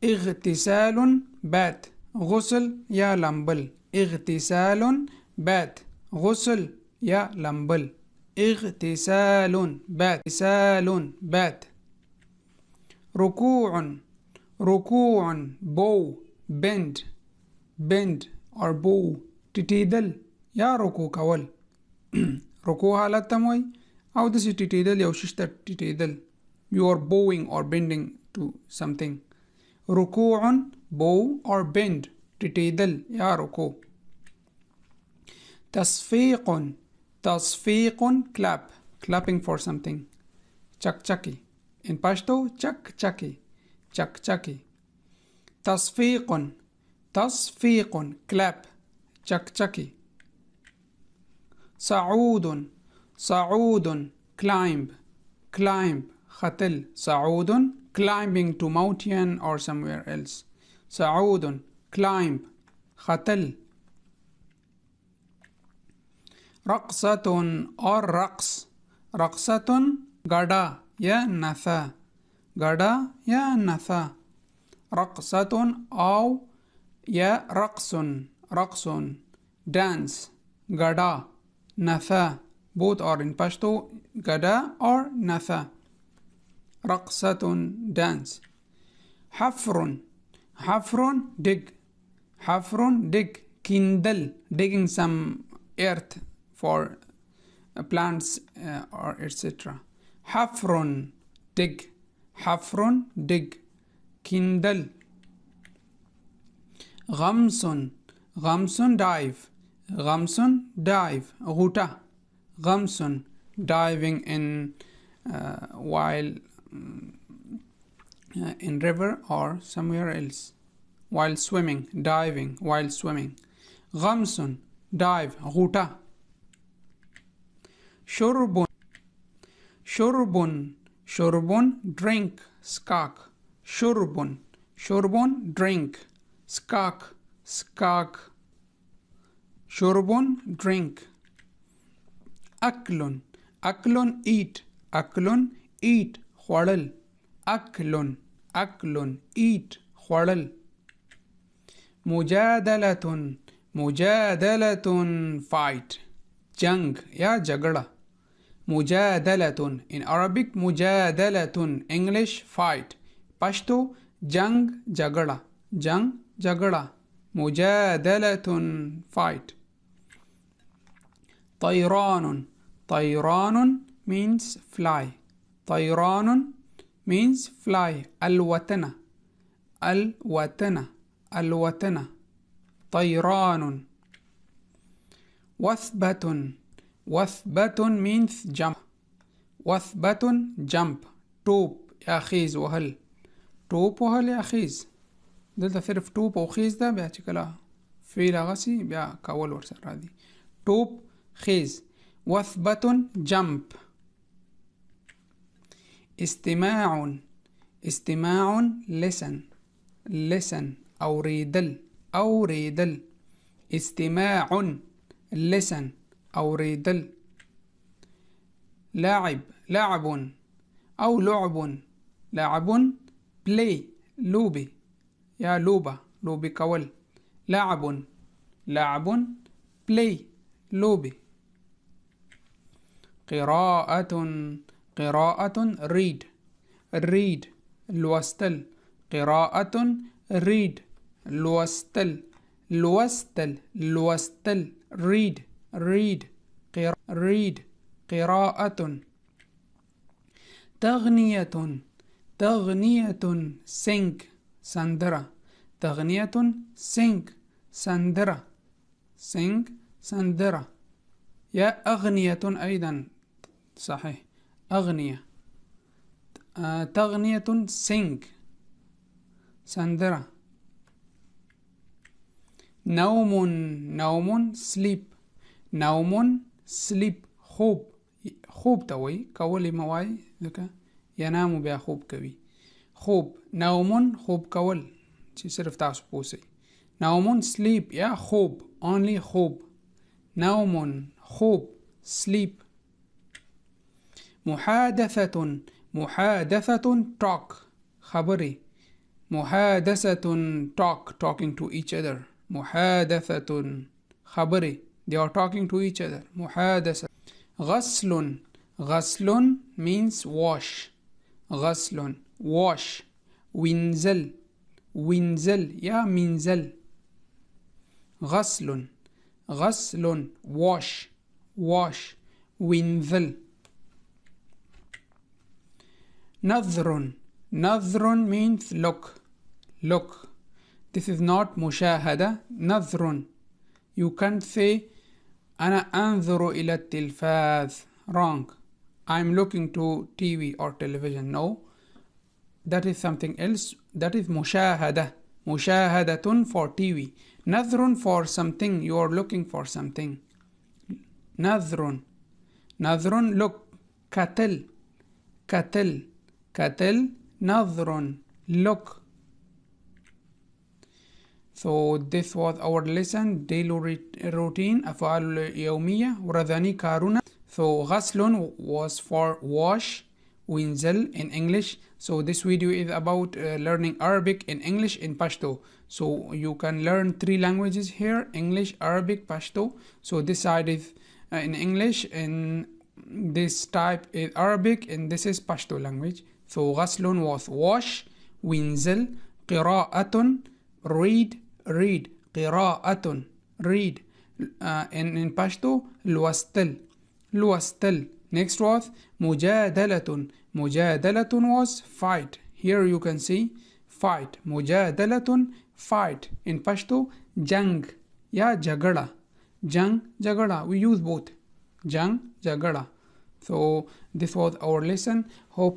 اغتسال بات غسل يا لمبل اغتسال بات غسل يا لمبل اغتسال بات اغتسال بات ركوع ركوع bow bend or bow تتيدل يا ركوع كول ركوع هالتموي أو دسي تتيدل يو ششتر تتيدل you are bowing or bending to something ركوع bow or bend تتيدل يا ركوع تصفيق clap clapping for something chak-chaki in Pashto chak-chaki تصفيق clap chak-chaki صعود climb ختل صعود climbing to mountain or somewhere else صعود climb ختل رقصة or رقصة غدا يا نثا رقصة أو يا رقص dance غدا نثا both are in Pashto غدا or نثا رقصة dance حفر dig kindle digging some earth for plants or etc. حفر dig kindle غمس dive غوطة غمس diving in while in river or somewhere else while swimming diving while swimming غمس dive غوطة شرب drink skak شرب drink skak شرب drink أكل eat خوړل أكل eat خوړل مجادلة fight جنگ يا جګړه مجادلة in Arabic مجادلة English fight Pashto جنگ جګړه مجادلة fight طيران means fly الوتنة طيران وثبة means jump jump توب يا خيز وهل يا خيز دلته صرف توپ او خیز ده بیا چې کله فعل غسی بیا کول ورسره راځي توپ خیز وثبت جمپ استماع listen أوريدل استماع listen أوريدل لعب أو لعب play لوبي يا لوبي كول لعب play لوبي قراءة read الوستل قراءة read الوستل read قراءة تغنية sing سندرة سندرة يا أغنية أيضا صحيح أغنية تغنية sing سندرة نوم sleep خوب توي كولي مواي لك ينام بها خوب كوي نوم خوب كول چې صرف تاسو پوسي نوم sleep يا خوب only خوب نوم خوب sleep محادثة talk خبري محادثة talking to each other. محادثة خبري they are talking to each other. محادثة. غسل means wash. غسل wash. وينزل يا منزل. غسل wash وينزل. نظر means look. This is not مشاهدة. نظر. You can't say أنا أنظر إلى التلفاز. Wrong. I'm looking to TV or television. No. That is something else. That is مشاهدة. مشاهدة for TV. نظر for something. You are looking for something. نظر look. كتل نظر look. So this was our lesson daily routine أفعال يومية ورذاني كارونا. So غسل was for wash وينزل in English. So this video is about learning Arabic in English in Pashto. So you can learn 3 languages here: English, Arabic, Pashto. So this side is in English, and this type is Arabic, and this is Pashto language. So غسل was wash وينزل. قراءة read قراءة read. In Pashto الوستل. Next was مجادلة was fight. Here you can see fight. مجادلة fight. In Pashto jang या झगड़ा. झगड़ा. We use both. जंग झगड़ा. So this was our lesson. Hope